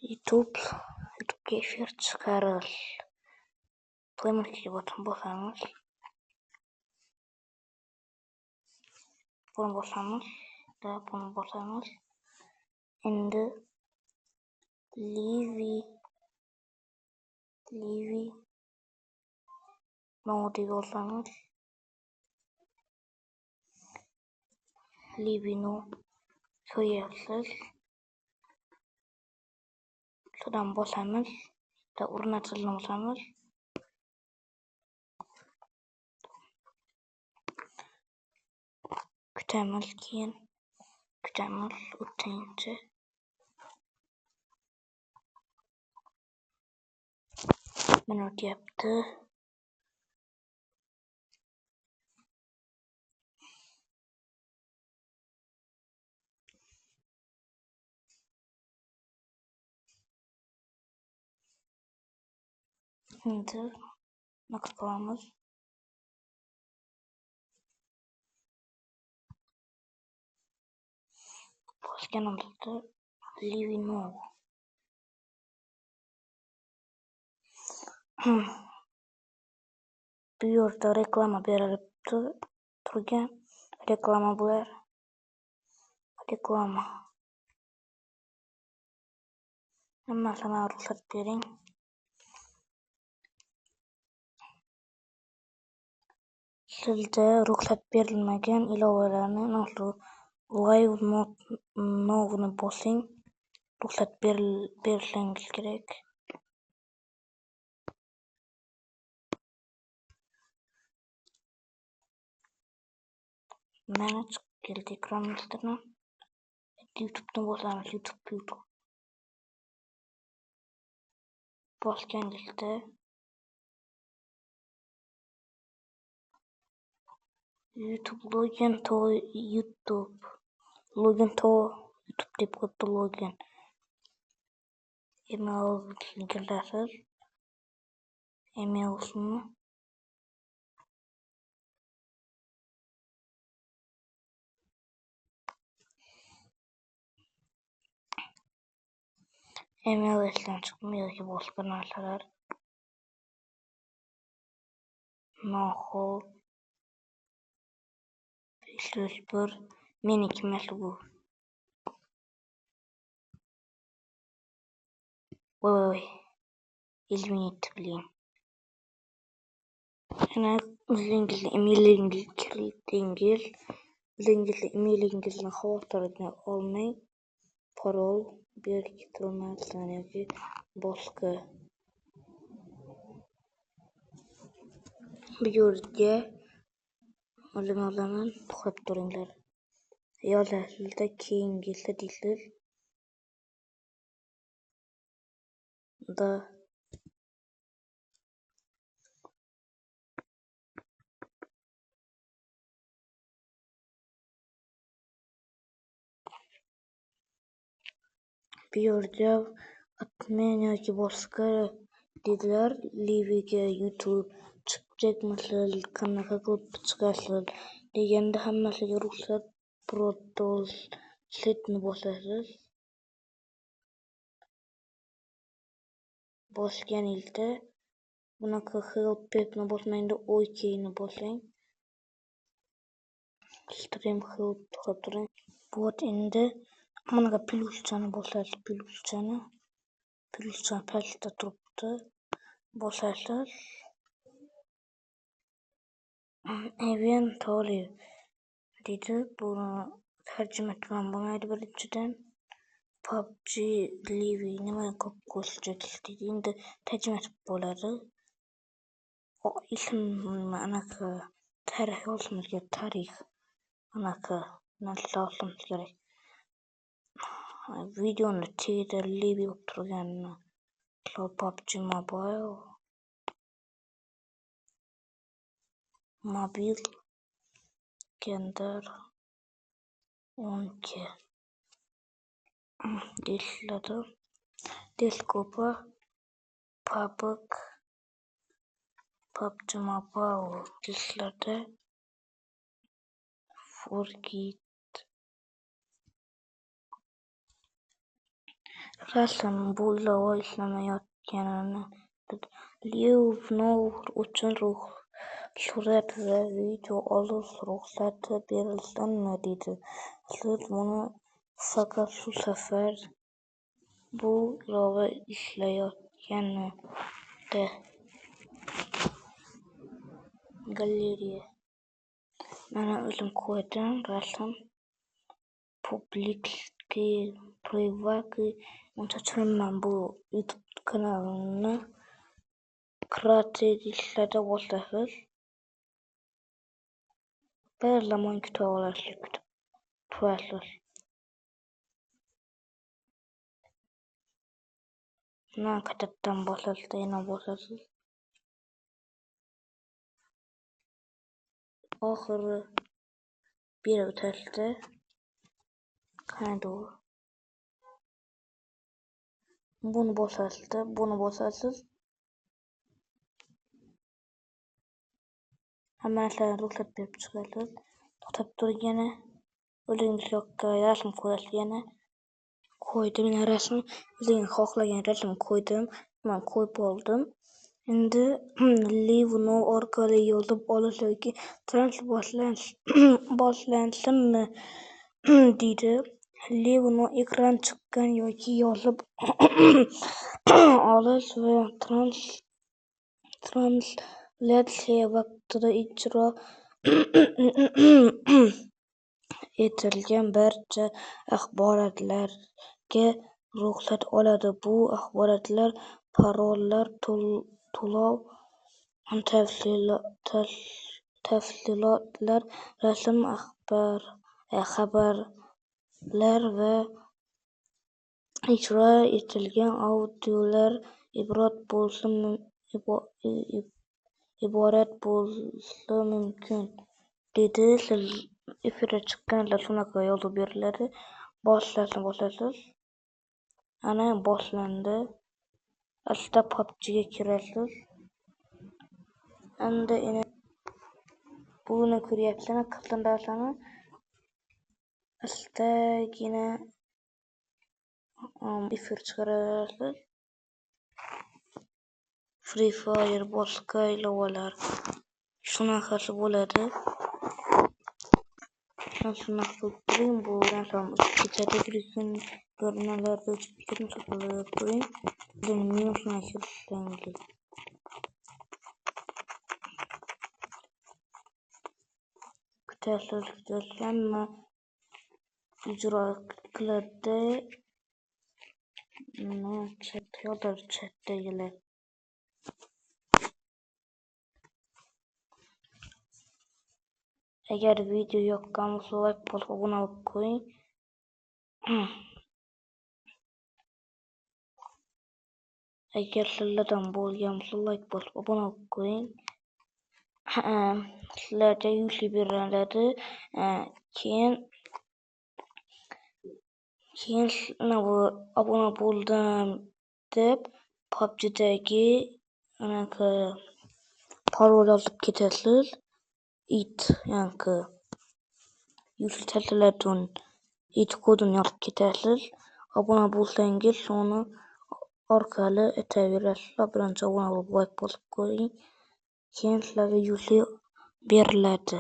YouTube'ga efir chiqaril. Playmarketga bosamiz. Buni bosamiz. Endi Livy node bosamiz. Livy'ni ko'ryapsiz. Şuradan bosamiz. O'rnatilni bosamiz. Kutamiz, keyin o'tgancha. Mana o'tyapti. Endi bunaqa qilamiz. Bosganimizda Livy node. Bu yerda reklama berilib turgan. Reklama bo'lar. Reklama. Hammasini ruxsat bering. Sizda ruxsat berilmagan ilovalarni live nodni bosing. Ruxsat berishingiz kerak. Mana chiqib keldi ekranimizdan. YouTube'ni bosamiz. YouTube. Bosganingizda YouTube login to YouTube deb qo'yibdi login. Emailni kirasiz. Emailni email esdan chiqmi yoki boshqa narsalar. Noxol 501 meniki emas bu. Voy. Извините, блин. Ana o'zingizning emailingizni kiritingiz. O'zingizning emailingizni xavotirga olmang. Parol berkitilmasin yoki boshqa. Bu yerga o'zim to'xtab turinglar. Yozasizda keyingisi deysiz. Bu yerda admin yoki boshqa dedilar. Livy'ga YouTube chiqacakmisiz, qanaqa qilib chiqasiz deganda hammasiga ruxsat Protosletni bosasiz. Bosganingizda bunaqa help'ni bosmangda OK'ni bosing. Stream help to'xtab turing. Вот endi bunaqa plyuschani bosasiz. Plyuschani pastda turibdi. Bosasiz. Eventually deydi. Buni tarjima etgan bo'lmaydi birinchidan. PUBG Livy nima ko'p ko'rsatasiz deydi. Endi tarjima etib bo'ladi. Ismni anaqa tarix yozishimiz kerak. Tarix anaqa narsa yozishimiz kerak. Videoni tagida Livy bo'lib turganini PUBG mobil Gender 12 deyiladi. Teleskopi PUBG Mobile deyiladi. Forget Rasm bu ilova ishlamayotganini Lyubinov uchun surat va video olish ruxsati berilsinmi, dedi. Siz buni faqat shu safar bu ilova ishlayotganida. Galereya. Mana o'zim qo'ydim rasm. Publicly, private. Uncha tushunman bu YouTube kanalini kreativ ishlarda bo'lsangiz bir zamon kutib turasiz. Qaytadan bosasiz, yana bosasiz. Oxiri berib o'tasizda. Qanday u? Buni bosasiz. Hamma narsani ruxsat berib chiqasiz. To'xtab turib yana o'zingiz yoqqan rasm qo'yasiz yana. Qo'ydim yana rasm. O'zingiz xohlagan rasm qo'ydim. Men qo'yib oldim. Endi Livno orqali yozib olish yoki boshlansinmi deydi. Livno ekran chiqqan yoki yozib olish va translyatsiya vaqtida ijro etilgan barcha axborotlarga ruxsat oladi. Bu axborotlar parollar, to'lov tafsilotlar, rasm, xabarlar va ijro etilgan audiolar iborat bo'lishi mumkin, dedi. Siz efirga chiqqanda shunaqa yozib beriladi. Bosasiz. Ana boshlandi. Asta PUBG'ga kirasiz. Endi buni ko'ryapsizmi? Qilindasini astagina efir chiqarasiz. Free Fire boshqa ilovalar shunaqasi bo'ladi. Shunaqa qo'ying, bu narsani kechada kirishsin, ko'rinalarda chiqib qo'ying. Men shunaqa kirishsangiz. Kutasiz, hamma ijro qiladi. Chatdagilar. Agar video yoqqan bo'lsa, like bosib obuna bo'lib qo'ying. Agar sizlardan bo'lgan bo'lsa, like bosib obuna bo'lib qo'ying. Sizlarga yuzli beriladi. Keyin obuna bo'ldim deb PUBG'dagi parol yozib ketasiz. Yuzli taltalatun kodini yozib ketasiz. Obuna bo'lsangiz uni orqali aytaverasiz. Birinchi obuna bo'lib like bosib qo'ying. Keyin sizlarga yuzli beriladi.